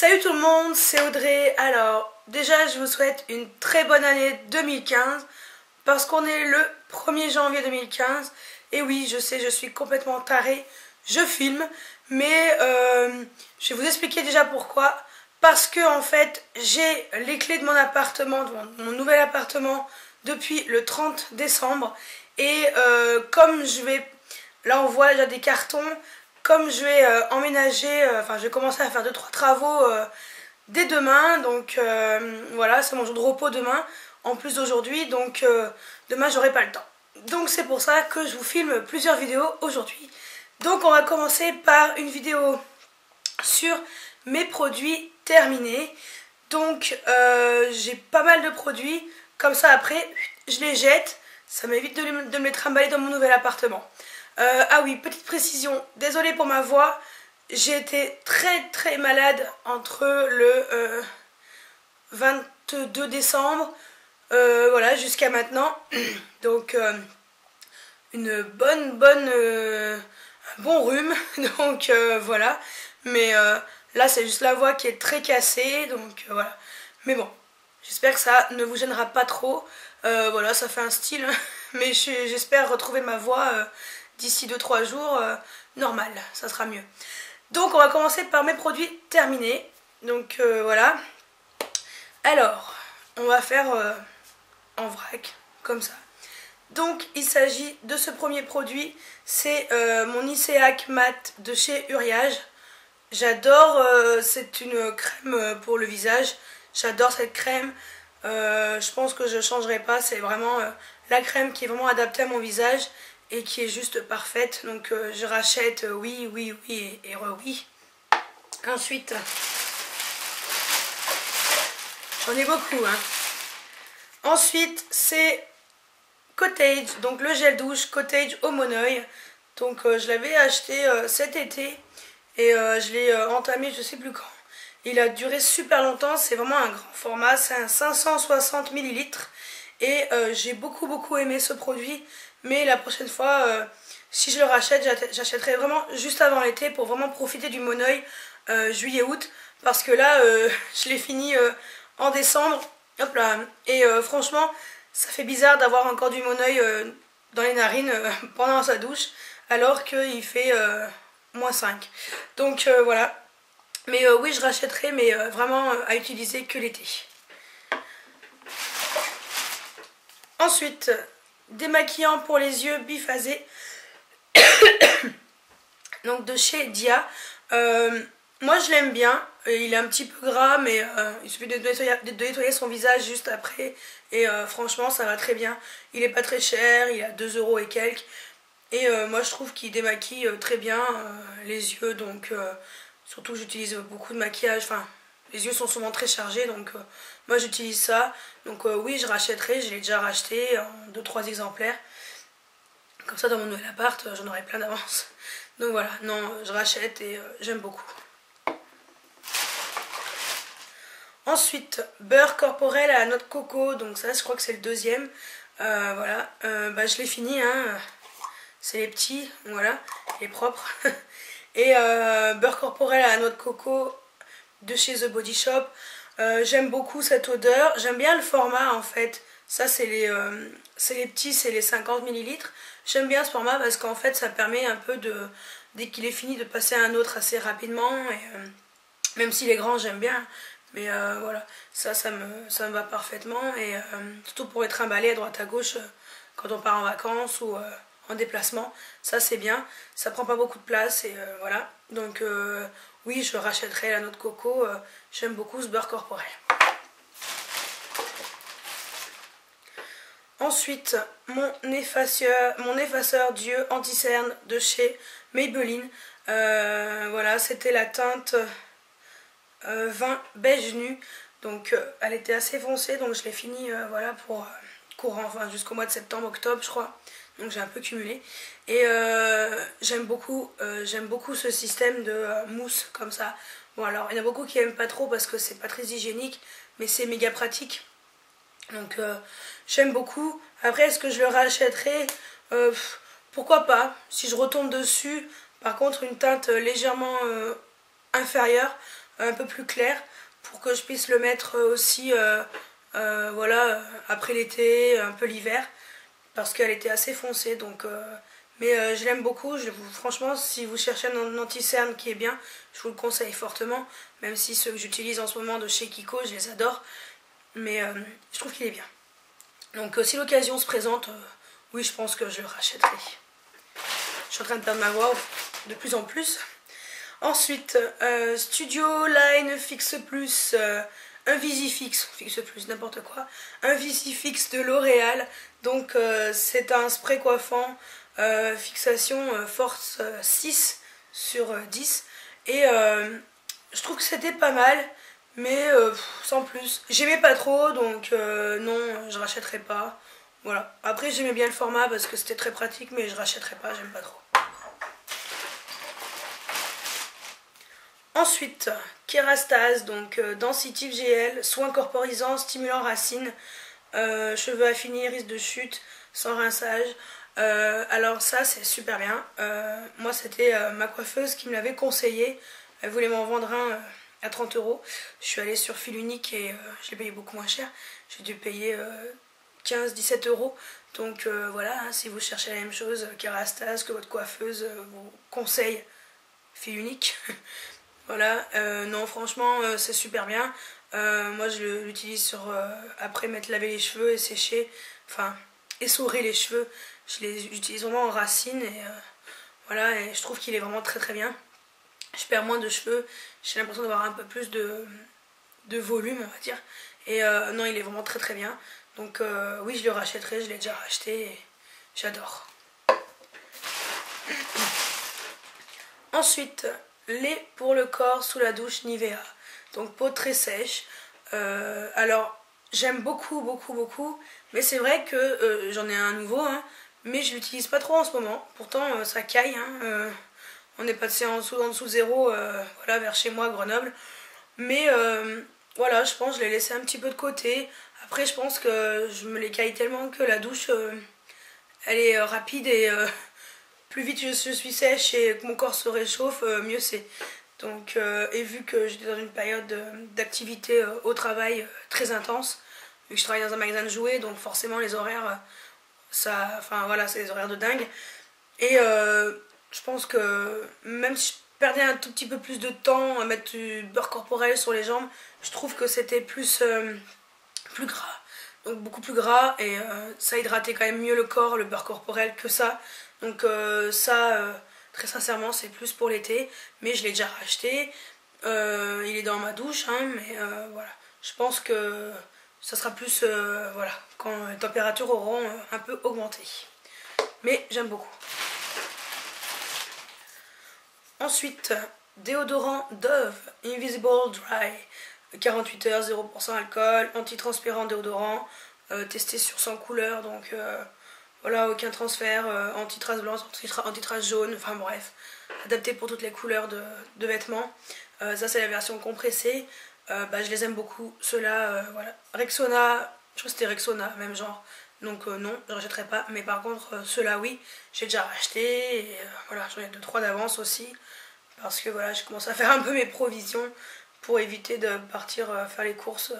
Salut tout le monde, c'est Audrey. Alors, déjà je vous souhaite une très bonne année 2015 parce qu'on est le 1er janvier 2015. Et oui, je sais, je suis complètement tarée, je filme, mais je vais vous expliquer déjà pourquoi. Parce que en fait, j'ai les clés de mon appartement, de mon nouvel appartement depuis le 30 décembre. Et comme je vais, là on voit déjà des cartons. Comme je vais emménager, enfin je vais commencer à faire 2-3 travaux dès demain, donc voilà, c'est mon jour de repos demain, en plus d'aujourd'hui, donc demain j'aurai pas le temps. Donc c'est pour ça que je vous filme plusieurs vidéos aujourd'hui. Donc on va commencer par une vidéo sur mes produits terminés. Donc j'ai pas mal de produits, comme ça après je les jette, ça m'évite de me les trimballer dans mon nouvel appartement. Ah oui, petite précision, désolée pour ma voix, j'ai été très malade entre le 22 décembre, voilà, jusqu'à maintenant. Donc une un bon rhume, donc voilà. Mais là c'est juste la voix qui est très cassée, donc voilà. Mais bon, j'espère que ça ne vous gênera pas trop. Voilà, ça fait un style, mais j'espère retrouver ma voix d'ici 2-3 jours, normal, ça sera mieux. Donc on va commencer par mes produits terminés. Donc voilà. Alors, on va faire en vrac, comme ça. Donc il s'agit de ce premier produit, c'est mon Iseak Mat de chez Uriage. J'adore, c'est une crème pour le visage, j'adore cette crème. Je pense que je ne changerai pas, c'est vraiment la crème qui est vraiment adaptée à mon visage et qui est juste parfaite. Donc je rachète oui et oui. Ensuite, j'en ai beaucoup, hein. Ensuite, c'est Cottage, donc le gel douche Cottage au Monoeil. Donc je l'avais acheté cet été et je l'ai entamé je sais plus quand. Il a duré super longtemps, c'est vraiment un grand format, c'est un 560 ml. Et j'ai beaucoup aimé ce produit. Mais la prochaine fois, si je le rachète, j'achèterai vraiment juste avant l'été pour vraiment profiter du Monoeil juillet-août. Parce que là, je l'ai fini en décembre. Hop là. Et franchement, ça fait bizarre d'avoir encore du Monoeil dans les narines pendant sa douche. Alors qu'il fait -5. Donc voilà. Mais oui, je rachèterai, mais vraiment à utiliser que l'été. Ensuite, démaquillant pour les yeux biphasé. Donc de chez Dia. Moi je l'aime bien. Il est un petit peu gras, mais il suffit de nettoyer son visage juste après. Et franchement, ça va très bien. Il est pas très cher, il est à 2 € et quelques. Et moi je trouve qu'il démaquille très bien les yeux. Donc surtout j'utilise beaucoup de maquillage. Enfin, les yeux sont souvent très chargés, donc moi j'utilise ça. Donc oui, je rachèterai, je l'ai déjà racheté en 2-3 exemplaires. Comme ça dans mon nouvel appart, j'en aurai plein d'avance. Donc voilà, non, je rachète et j'aime beaucoup. Ensuite, beurre corporel à la noix de coco. Donc ça, je crois que c'est le deuxième. Voilà, je l'ai fini, hein. C'est les petits, voilà, il est propre. Et beurre corporel à la noix de coco de chez The Body Shop. J'aime beaucoup cette odeur, j'aime bien le format en fait. Ça c'est les petits, c'est les 50 ml. J'aime bien ce format parce qu'en fait ça permet un peu de, dès qu'il est fini, de passer à un autre assez rapidement. Et, même si les grands j'aime bien, mais voilà, ça me va parfaitement. Et surtout pour être emballé à droite à gauche quand on part en vacances ou en déplacement, ça c'est bien, ça prend pas beaucoup de place et voilà. Donc oui, je rachèterai la noix de coco, j'aime beaucoup ce beurre corporel. Ensuite, mon effaceur d'yeux anti-cerne de chez Maybelline. Voilà, c'était la teinte vin beige nu. Donc elle était assez foncée, donc je l'ai fini voilà, pour courant, enfin jusqu'au mois de septembre, octobre je crois. Donc j'ai un peu cumulé. Et j'aime beaucoup ce système de mousse comme ça. Bon alors il y en a beaucoup qui aiment pas trop parce que c'est pas très hygiénique, mais c'est méga pratique. Donc j'aime beaucoup. Après, est-ce que je le rachèterai? Pourquoi pas, si je retombe dessus. Par contre, une teinte légèrement inférieure, un peu plus clair pour que je puisse le mettre aussi voilà, après l'été, un peu l'hiver, parce qu'elle était assez foncée. Donc, mais je l'aime beaucoup. Franchement, si vous cherchez un anti-cerne qui est bien, je vous le conseille fortement, même si ceux que j'utilise en ce moment de chez Kiko, je les adore. Mais je trouve qu'il est bien. Donc si l'occasion se présente, oui, je pense que je le rachèterai. Je suis en train de perdre ma voix de plus en plus. Ensuite, Studio Line Fix Plus, un Visifix, Fix Plus, n'importe quoi. Un Visifix de L'Oréal. Donc c'est un spray coiffant, fixation force 6 sur 10. Et je trouve que c'était pas mal. Mais sans plus. J'aimais pas trop, donc non, je rachèterai pas. Voilà. Après, j'aimais bien le format parce que c'était très pratique, mais je rachèterai pas, j'aime pas trop. Ensuite, Kerastase, donc Density GL, soin corporisant, stimulant racine, cheveux affinés, risque de chute, sans rinçage. Alors ça, c'est super bien. Moi, c'était ma coiffeuse qui me l'avait conseillé. Elle voulait m'en vendre un à 30 €. Je suis allée sur Fil Unique et je l'ai payé beaucoup moins cher. J'ai dû payer 15-17 €. Donc voilà, hein, si vous cherchez la même chose, Kerastase, que votre coiffeuse vous conseille Fil Unique. Voilà, non franchement c'est super bien. Moi je l'utilise sur après m'être lavé les cheveux et sécher, enfin essorer les cheveux. Je les utilise vraiment en racine et voilà, et je trouve qu'il est vraiment très très bien. Je perds moins de cheveux, j'ai l'impression d'avoir un peu plus de volume, on va dire. Et non, il est vraiment très très bien. Donc oui, je le rachèterai, je l'ai déjà racheté et j'adore. Ensuite, lait pour le corps sous la douche Nivea. Donc peau très sèche. Alors, j'aime beaucoup, beaucoup, beaucoup. Mais c'est vrai que j'en ai un nouveau, hein, mais je l'utilise pas trop en ce moment. Pourtant, ça caille, hein. On est passé en dessous de zéro, voilà, vers chez moi, Grenoble. Mais voilà, je pense que je l'ai laissé un petit peu de côté. Après, je pense que je me les caille tellement que la douche, elle est rapide et plus vite je suis sèche et que mon corps se réchauffe, mieux c'est. Donc, et vu que j'étais dans une période d'activité au travail très intense, vu que je travaille dans un magasin de jouets, donc forcément les horaires, ça, enfin voilà, c'est des horaires de dingue. Et je pense que même si je perdais un tout petit peu plus de temps à mettre du beurre corporel sur les jambes, je trouve que c'était plus gras. Donc beaucoup plus gras et ça hydratait quand même mieux le corps, le beurre corporel, que ça. Donc ça, très sincèrement, c'est plus pour l'été. Mais je l'ai déjà racheté. Il est dans ma douche, hein, mais voilà. Je pense que ça sera plus voilà, quand les températures auront un peu augmenté. Mais j'aime beaucoup. Ensuite, déodorant Dove Invisible Dry, 48 heures, 0% alcool, antitranspirant déodorant, testé sur 100 couleurs, donc voilà, aucun transfert, anti-trace blanche, anti-trace jaune, enfin bref, adapté pour toutes les couleurs de vêtements. Ça c'est la version compressée, je les aime beaucoup, ceux-là, voilà. Rexona, je crois que c'était Rexona, même genre. Donc non, je ne rachèterai pas. Mais par contre, ceux-là, oui, j'ai déjà racheté. Et voilà, j'en ai 2-3 d'avance aussi. Parce que voilà, je commence à faire un peu mes provisions pour éviter de partir faire les courses.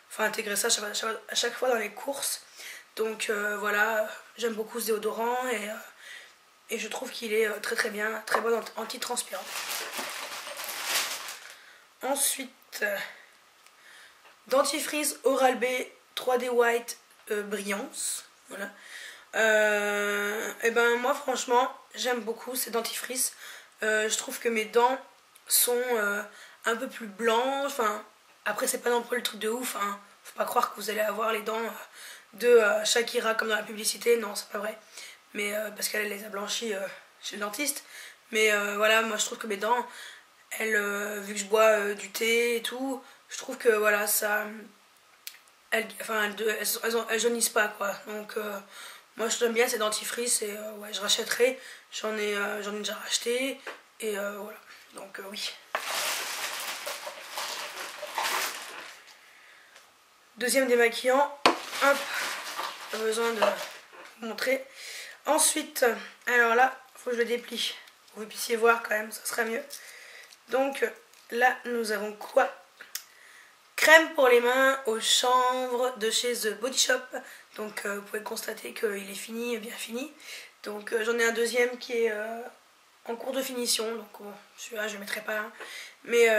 Enfin, intégrer ça à chaque fois dans les courses. Donc voilà, j'aime beaucoup ce déodorant. Et je trouve qu'il est très très bien, très bon anti-transpirant. Ensuite, dentifrice Oral-B 3D White Brillance, voilà. Et ben moi franchement j'aime beaucoup ces dentifrices. Je trouve que mes dents sont un peu plus blanches. Enfin, après c'est pas non plus le truc de ouf, hein. Faut pas croire que vous allez avoir les dents de Shakira comme dans la publicité, non c'est pas vrai. Mais parce qu'elle les a blanchies chez le dentiste. Mais voilà, moi je trouve que mes dents, elles, vu que je bois du thé et tout, je trouve que voilà ça, elles jaunissent pas quoi. Donc moi j'aime bien ces dentifrices et ouais, je rachèterai. J'en ai déjà racheté et voilà. Donc oui. Deuxième démaquillant, hop, pas besoin de vous montrer. Ensuite, alors là, faut que je le déplie pour que vous puissiez voir quand même, ça serait mieux. Donc là nous avons quoi? Crème pour les mains au chanvre de chez The Body Shop. Donc vous pouvez constater qu'il est fini, bien fini. Donc j'en ai un deuxième qui est en cours de finition. Donc bon, celui-là je ne le mettrai pas là. Mais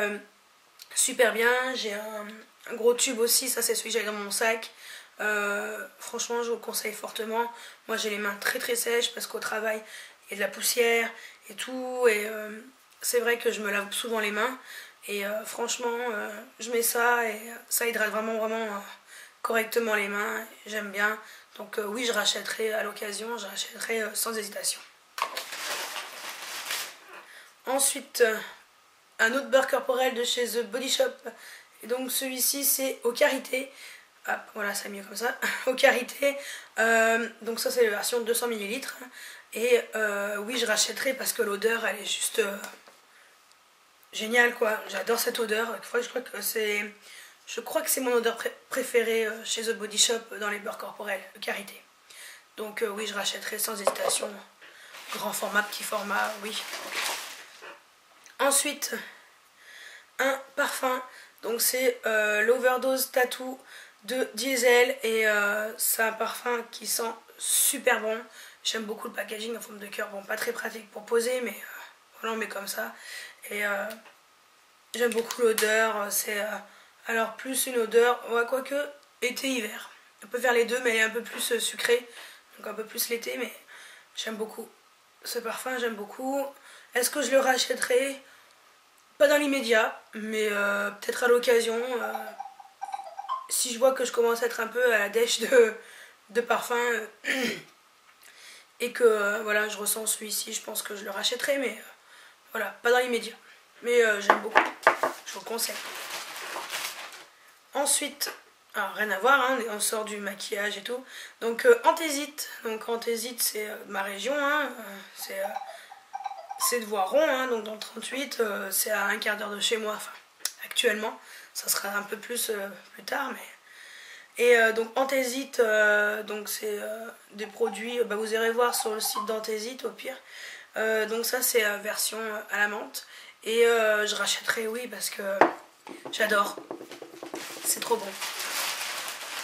super bien. J'ai un gros tube aussi, ça c'est celui que j'ai dans mon sac. Franchement je vous le conseille fortement. Moi j'ai les mains très très sèches parce qu'au travail il y a de la poussière et tout. Et c'est vrai que je me lave souvent les mains. Et franchement je mets ça et ça hydrate vraiment correctement les mains. J'aime bien. Donc oui, je rachèterai à l'occasion, je rachèterai sans hésitation. Ensuite, un autre beurre corporel de chez The Body Shop. Et donc celui-ci c'est au karité. Hop, voilà, c'est mieux comme ça. Au karité. Donc ça c'est la version de 200 ml. Et oui, je rachèterai parce que l'odeur elle est juste géniale quoi. J'adore cette odeur. Je crois que c'est mon odeur préférée chez The Body Shop dans les beurres corporels, le karité. Donc oui, je rachèterai sans hésitation. Grand format, petit format, oui. Ensuite, un parfum. Donc c'est l'Overdose Tattoo de Diesel. Et c'est un parfum qui sent super bon. J'aime beaucoup le packaging en forme de cœur. Bon, pas très pratique pour poser, mais voilà, on met comme ça. Et j'aime beaucoup l'odeur. C'est alors plus une odeur, ouais, quoique été-hiver. On peut faire les deux, mais elle est un peu plus sucrée. Donc un peu plus l'été, mais j'aime beaucoup. Ce parfum, j'aime beaucoup. Est-ce que je le rachèterai? Pas dans l'immédiat, mais peut-être à l'occasion. Si je vois que je commence à être un peu à la dèche de parfum et que voilà, je ressens celui-ci, je pense que je le rachèterai, mais voilà, pas dans l'immédiat. Mais j'aime beaucoup, je vous le conseille. Ensuite, alors rien à voir, hein, on sort du maquillage et tout. Donc Anthésite, donc Anthésite c'est ma région, hein, c'est de Voiron, hein, donc dans le 38, c'est à un quart d'heure de chez moi, enfin actuellement, ça sera un peu plus plus tard, mais... Et donc Anthésite, donc c'est des produits, bah, vous irez voir sur le site d'Anthésite au pire. Donc ça c'est version à la menthe. Et je rachèterai, oui, parce que j'adore. C'est trop bon.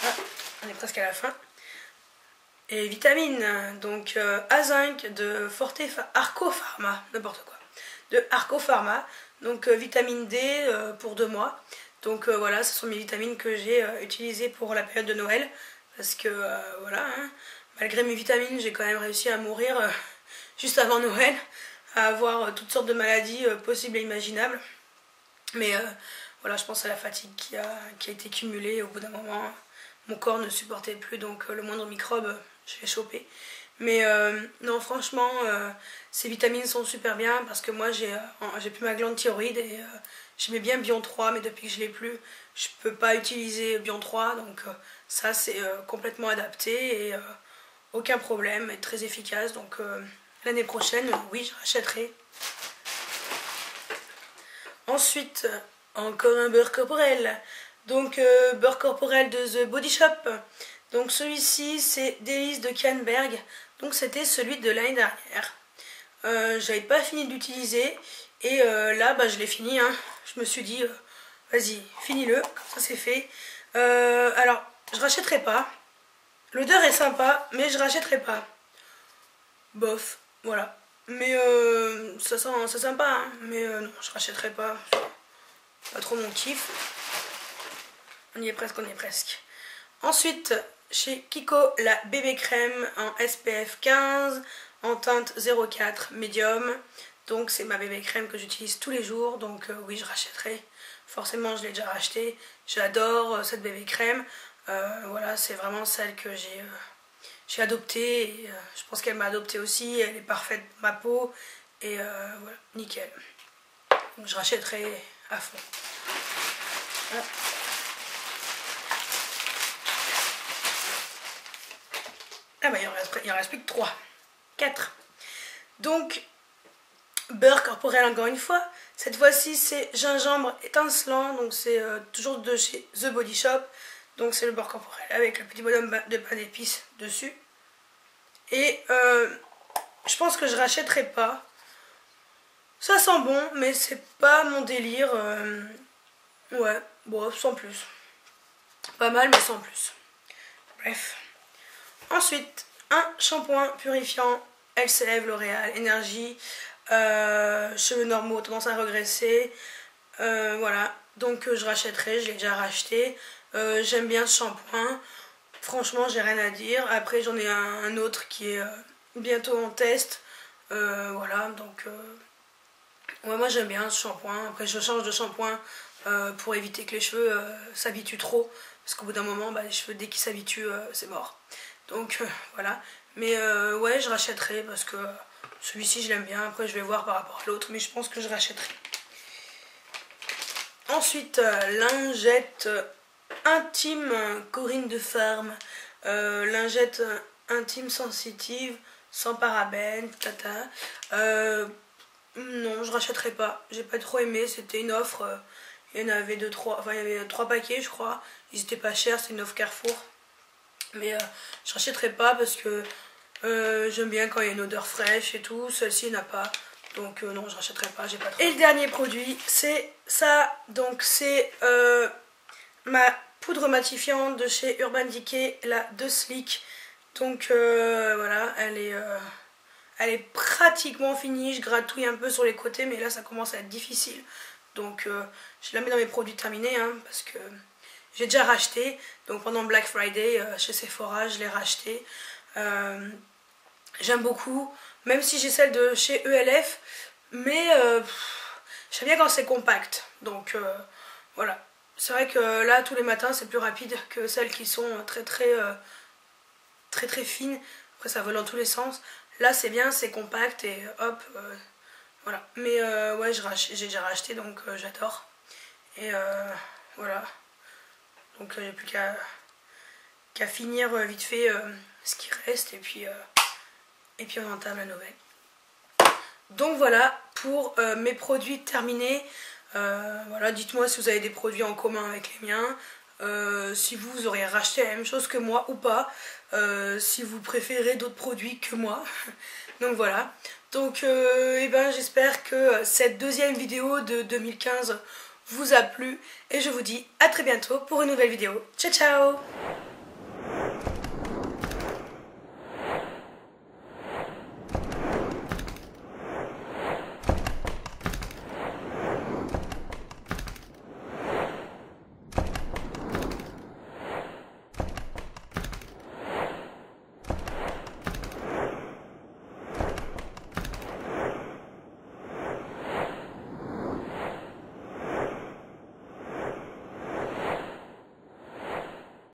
Ah, on est presque à la fin. Et vitamines, donc A5 de Arco Pharma, n'importe quoi. De Arco Pharma, donc vitamine D pour 2 mois. Donc voilà, ce sont mes vitamines que j'ai utilisées pour la période de Noël. Parce que voilà, hein, malgré mes vitamines, j'ai quand même réussi à mourir juste avant Noël. À avoir toutes sortes de maladies possibles et imaginables. Mais voilà, je pense à la fatigue qui a été cumulée. Au bout d'un moment, mon corps ne supportait plus. Donc le moindre microbe, je l'ai chopé. Mais non, franchement, ces vitamines sont super bien. Parce que moi, j'ai plus ma glande thyroïde. Et j'aimais bien Bion 3, mais depuis que je l'ai plus, je peux pas utiliser Bion 3. Donc ça, c'est complètement adapté et aucun problème, et très efficace. Donc l'année prochaine, oui, je rachèterai. Ensuite, encore un beurre corporel. Donc beurre corporel de The Body Shop. Donc celui-ci, c'est Délices de Canberg. Donc c'était celui de l'année dernière. J'avais pas fini d'utiliser. Et là, bah, je l'ai fini, hein. Je me suis dit, vas-y, finis-le, ça c'est fait. Alors, je rachèterai pas. L'odeur est sympa, mais je rachèterai pas. Bof, voilà. Mais ça sent sympa, hein. Mais non, je rachèterai pas. Pas trop mon kiff. On y est presque, on y est presque. Ensuite, chez Kiko, la bébé crème en SPF 15, en teinte 04 médium. Donc c'est ma bébé crème que j'utilise tous les jours. Donc oui, je rachèterai. Forcément, je l'ai déjà racheté. J'adore cette bébé crème. Voilà, c'est vraiment celle que j'ai adoptée. Et, je pense qu'elle m'a adoptée aussi. Elle est parfaite pour ma peau. Et voilà, nickel. Donc je rachèterai à fond. Voilà. Ah bah il en reste plus que 3. 4. Donc... beurre corporel encore une fois. Cette fois-ci c'est gingembre étincelant. Donc c'est toujours de chez The Body Shop. Donc c'est le beurre corporel avec le petit bonhomme de pain d'épices dessus. Et je pense que je rachèterai pas. Ça sent bon, mais c'est pas mon délire. Ouais, bon, sans plus. Pas mal, mais sans plus. Bref. Ensuite, un shampoing purifiant LCF L'Oréal Énergie. Cheveux normaux, tendance à regresser. Voilà. Donc je rachèterai, je l'ai déjà racheté. J'aime bien ce shampoing. Franchement, j'ai rien à dire. Après, j'en ai un autre qui est bientôt en test. Voilà, donc ouais, moi j'aime bien ce shampoing. Après, je change de shampoing pour éviter que les cheveux s'habituent trop. Parce qu'au bout d'un moment, bah, les cheveux, dès qu'ils s'habituent, c'est mort. Donc voilà. Mais ouais, je rachèterai parce que celui-ci, je l'aime bien. Après, je vais voir par rapport à l'autre. Mais je pense que je rachèterai. Ensuite, lingette intime Corinne de Farm. Lingette intime sensitive, sans parabènes, tata. Non, je rachèterai pas. J'ai pas trop aimé. C'était une offre. Il y en avait enfin, il y avait 3 paquets, je crois. Ils étaient pas chers. C'est une offre Carrefour. Mais je rachèterai pas parce que j'aime bien quand il y a une odeur fraîche et tout. Celle-ci n'a pas. Donc non, je rachèterai pas, j'ai pas trop. Et le dernier produit, c'est ça. Donc c'est ma poudre matifiante de chez Urban Decay, la de Sleek. Donc voilà, elle est pratiquement finie. Je gratouille un peu sur les côtés, mais là ça commence à être difficile. Donc je la mets dans mes produits terminés, hein, parce que j'ai déjà racheté. Donc pendant Black Friday chez Sephora, je l'ai racheté. J'aime beaucoup, même si j'ai celle de chez ELF, mais j'aime bien quand c'est compact. Donc voilà, c'est vrai que là tous les matins c'est plus rapide que celles qui sont très fines. Après ça vole dans tous les sens. Là c'est bien, c'est compact et hop, voilà. Mais ouais, j'ai déjà racheté, donc j'adore. Et voilà, donc j'ai plus qu'à finir vite fait ce qui reste et puis on entame la nouvelle. Donc voilà pour mes produits terminés. Voilà, dites-moi si vous avez des produits en commun avec les miens, si vous auriez racheté la même chose que moi ou pas, si vous préférez d'autres produits que moi. Donc voilà. Donc ben, j'espère que cette deuxième vidéo de 2015 vous a plu et je vous dis à très bientôt pour une nouvelle vidéo. Ciao ciao!